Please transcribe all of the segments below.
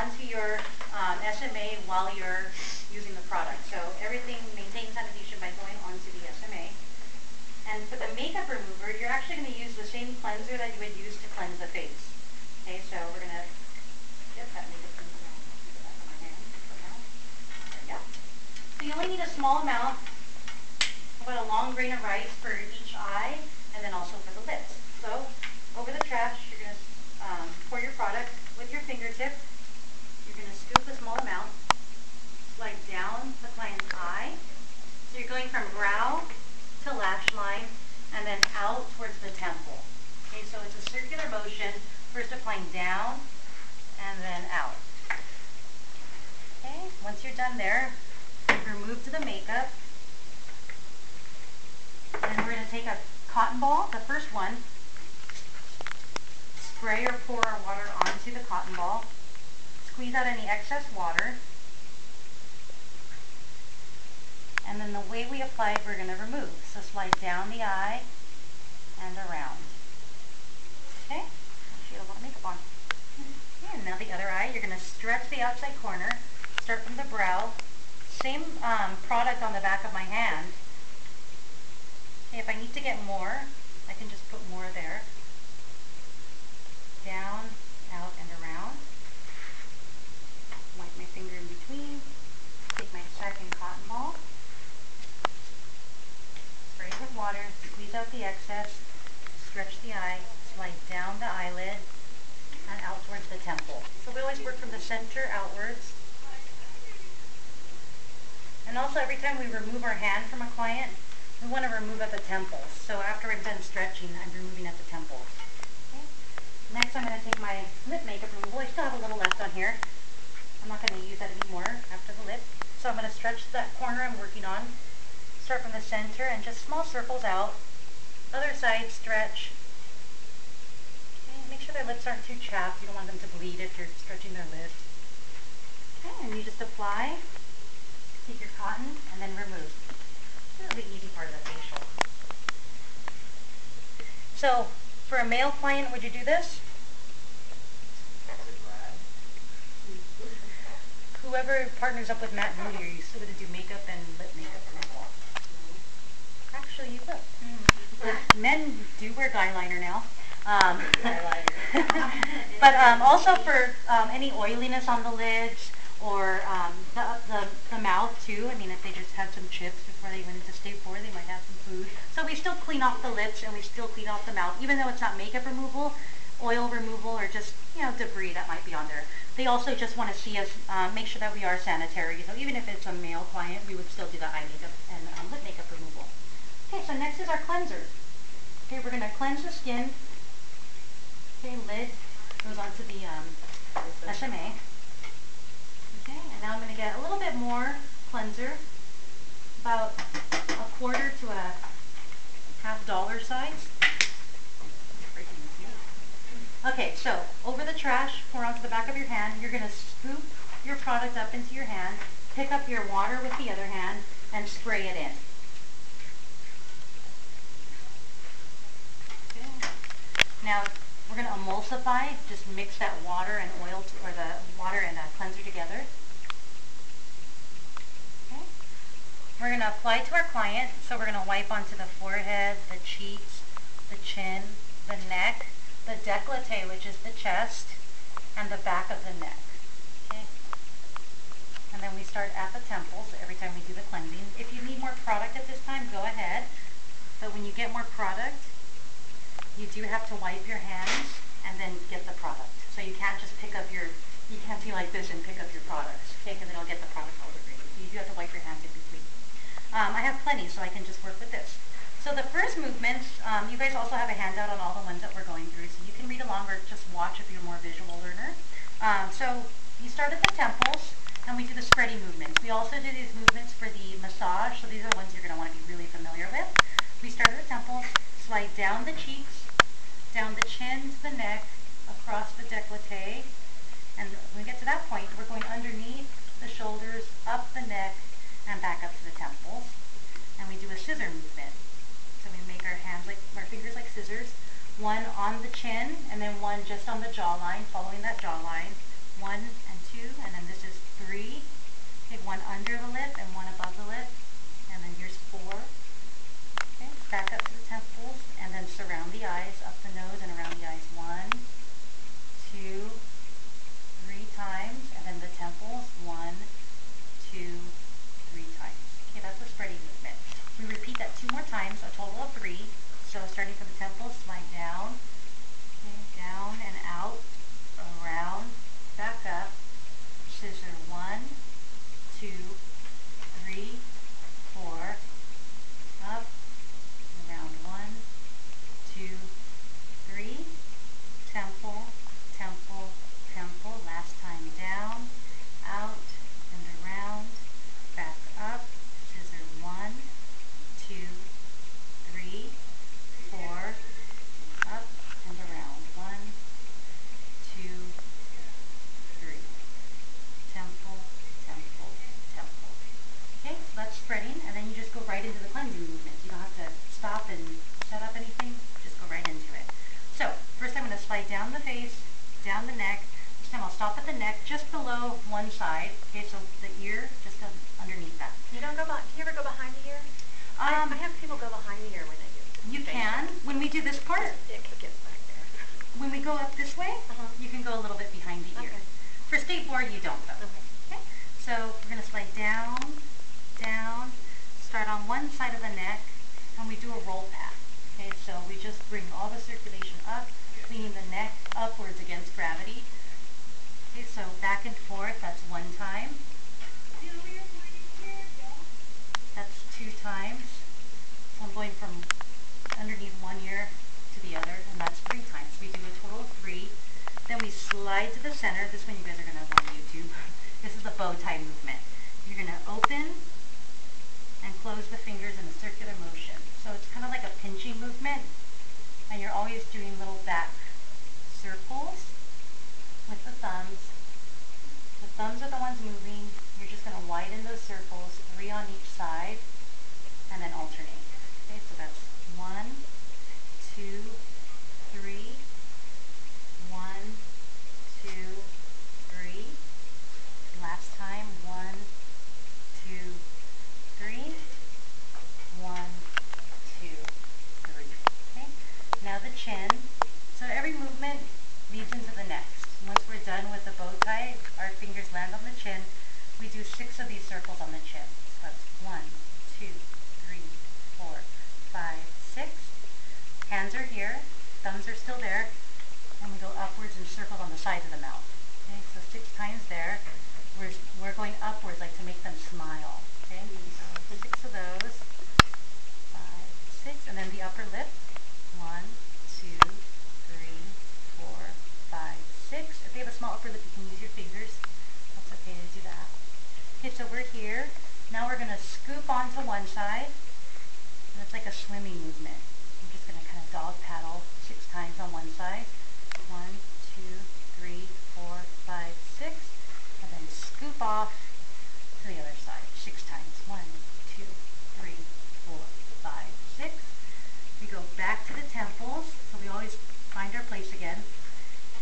onto your SMA while you're using the product. So everything, maintain sanitation by going onto the SMA. And for the makeup remover, you're actually going to use the same cleanser that you would use to cleanse the face. Okay, so we're going to get that makeup remover on the back of my hand for now. There we go. So you only need a small amount, about a long grain of rice for each eye, and then also for the lips. So over the trash, you're going to pour your product with your fingertip. You're going to scoop a small amount, slide down the client's eye. So you're going from brow to lash line, and then out towards the temple. Okay, so it's a circular motion, first applying down, and then out. Okay, once you're done there, remove to the makeup. And we're going to take a cotton ball, the first one, spray or pour our water onto the cotton ball, squeeze out any excess water, and then the way we applied, we're going to remove. So slide down the eye and around. Okay, she had a lot of makeup on. Okay, and now the other eye, you're going to stretch the outside corner, start from the brow, same product on the back of my hand. Okay, if I need to get more, I can just put more there. Down, out, and around. Wipe my finger in between. Take my second cotton ball. Spray it with water, squeeze out the excess, stretch the eye, slide down the eyelid, and out towards the temple. So we always work from the center outwards. And also every time we remove our hand from a client, we want to remove at the temples. So after I'm done stretching, I'm removing at the temples. Okay. Next, I'm going to take my lip makeup removal. I still have a little left on here. I'm not going to use that anymore after the lip. So I'm going to stretch that corner I'm working on. Start from the center and just small circles out. Other side, stretch. Okay. Make sure their lips aren't too chapped. You don't want them to bleed if you're stretching their lips. Okay, and you just apply. Take your cotton and then remove. This is the easy part of the facial. So, for a male client, would you do this? Whoever partners up with Matt Moody, are you still going to do makeup and lip makeup removal? Actually, you will. Men do wear guyliner now. But also for any oiliness on the lids, or the mouth too. I mean, if they just had some chips before they went into stage 4, they might have some food. So we still clean off the lips and we still clean off the mouth, even though it's not makeup removal, oil removal, or just, you know, debris that might be on there. They also just want to see us make sure that we are sanitary. So even if it's a male client, we would still do the eye makeup and lip makeup removal. Okay, so next is our cleanser. Okay, we're going to cleanse the skin. Okay, lid goes onto the SMA. Okay, and now I'm going to get a little bit more cleanser, about a quarter to a $half size. Okay, so over the trash, pour onto the back of your hand. You're going to scoop your product up into your hand, pick up your water with the other hand, and spray it in. Okay. Now, we're going to emulsify, just mix that water and oil, or the water and cleanser together. Okay. We're going to apply to our client, so we're going to wipe onto the forehead, the cheeks, the chin, the neck, the décolleté, which is the chest, and the back of the neck. Okay. And then we start at the temples every time we do the cleansing. If you need more product at this time, go ahead. But when you get more product, you do have to wipe your hands and then get the product. So you can't just pick up your, you can't be like this and pick up your products, okay, because it'll get the product all over you. You do have to wipe your hands in between. I have plenty, so I can just work with this. So the first movements, you guys also have a handout on all the ones that we're going through, so you can read along or just watch if you're a more visual learner. So you start at the temples, and we do the spreading movements. We also do these movements for the massage, so these are the ones you're going to want to be really familiar with. We start at the temples, slide down the cheeks, down the chin to the neck, across the décolleté, and when we get to that point, we're going underneath the shoulders, up the neck, and back up to the temples. And we do a scissor movement. So we make our hands like, our fingers like scissors, one on the chin, and then one just on the jawline, following that jawline, 1 and 2. 2, and then this is 3. Okay, 1 under the lip and 1 above the lip, and then here's 4. Okay, back up to the temples, and then surround the eyes, up the nose and around the eyes. 1, 2, 3 times, and then the temples. 1, 2, 3 times. Okay, that's a spreading movement. We repeat that 2 more times, a total of 3. So starting from the temples, slide down, okay, down and out, around, back up, scissor. 1, 2, 3, 4, up, around. 1, 2, 3, temple, temple, temple. Last time down, out and around, back up, scissor. 1, 2, 3, 4, up and around. 1, 2, 3. Temple, temple, temple. Okay, so that's spreading, and then you just go right into the cleansing movements. You don't have to stop and set up anything, just go right into it. So, first I'm going to slide down the face, down the neck. This time I'll stop at the neck, just below one side. Okay, so the ear, just underneath that. Do you ever go behind the ear? I have people go behind the ear when they do. You can. When we do this part, it gets back there. when we go up this way, you can go a little bit behind the ear. Okay. For skateboard, you don't though. Okay. Okay, so we're going to slide down, down, start on one side of the neck, and we do a roll path. Okay, so we just bring all the circulation up, cleaning the neck upwards against gravity. Okay, so back and forth, that's 1 time. That's 2 times. So I'm going from underneath one ear to the other, and that's 3 times. We do a total of 3. Then we slide to the center. This one you guys are going to have on YouTube. This is the bow tie movement. You're going to open and close the fingers in a circular motion. So it's kind of like a pinching movement, and you're always doing little back circles with the thumbs. The thumbs are the ones moving. You're just going to widen those circles, 3 on each side, and then alternate. Okay, so that's 1, 2, 3, 1, 2, 3. Last time, 1, 2, 3, 1, 2, 3. Okay, now the chin. So every movement leads into the next. Once we're done with the bow tie, our fingers land on the chin. We do 6 of these circles on the chin. So that's 1, 2, 3, 4, 5, 6. Hands are here, thumbs are still there, and we go upwards in circles on the sides of the mouth. Okay, so 6 times there. We're going upwards, like to make them smile. Okay, so 6 of those. 5, 6, and then the upper lip. 1, 2, 3, 4, 5, 6. If you have a small upper lip, you can use your fingers. That's okay to do that. Okay, so we're here. Now we're going to scoop onto one side. And it's like a swimming movement. I'm just going to kind of dog paddle 6 times on one side. 1, 2, 3, 4, 5, 6. And then scoop off to the other side 6 times. 1, 2, 3, 4, 5, 6. We go back to the temples, so we always find our place again.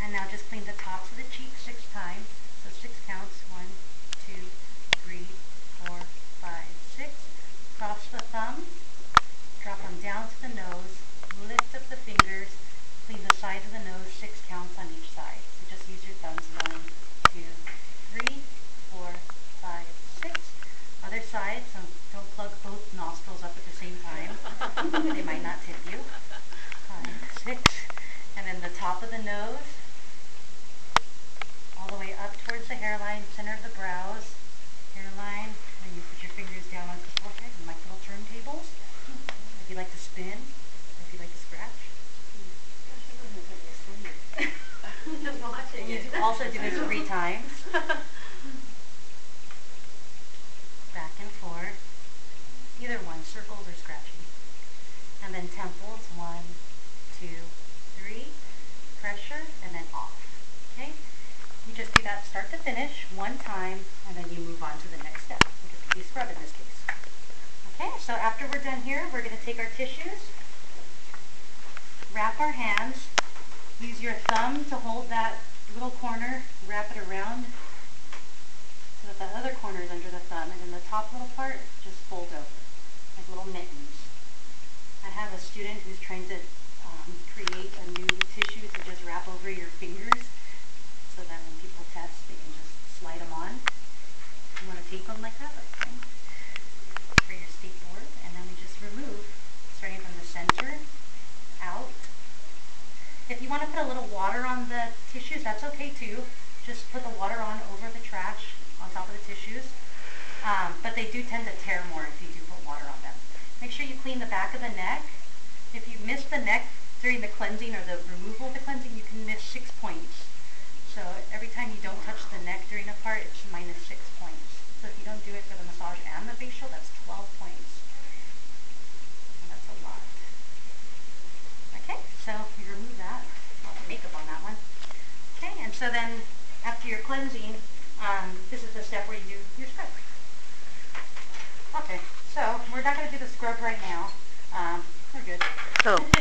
And now just clean the tops of the cheeks 6 times. So 6 counts. 1, 2, 3, 4, 5, 6. Cross the thumb, drop them down to the nose, lift up the fingers, clean the sides of the nose 6 counts on each side. So just use your thumbs. 1, 2, 3, 4, 5, 6. Other side, so don't plug both nostrils up at the same time. They might not tip you. 5, 6. And then the top of the nose, all the way up towards the hairline, center of the brows, hairline, and you put your fingers down onto the forehead, and like little turntables. If you like to spin, or if you like to scratch. Just watching You it. also do this 3 times. Back and forth. Either one, circles or scratching. And then temples, 1, 2, 3. Pressure, and then off. Okay? You just do that start to finish 1 time, and then you move on to the next step, which is be scrub in this case. Okay, so after we're done here, we're going to take our tissues, wrap our hands, use your thumb to hold that little corner, wrap it around part, just fold over, like little mittens. I have a student who's trying to create a new tissue to just wrap over your fingers so that when people test, they can just slide them on. You want to tape them like that, that's fine. For your skateboard, and then we just remove, starting from the center, out. If you want to put a little water on the tissues, that's okay too. Just put the water on over the trash, on top of the tissues. But they do tend to tear more if you do put water on them. Make sure you clean the back of the neck. If you miss the neck during the cleansing or the removal of the cleansing, you can miss 6 points. So every time you don't touch the neck during a part, it's minus 6 points. So if you don't do it for the massage and the facial, that's 12 points. And that's a lot. Okay, so you remove that. I'll put makeup on that one. Okay, and so then after your cleansing, this is the step where you do your scrub. Okay, so we're not going to do the scrub right now. We're good. Oh.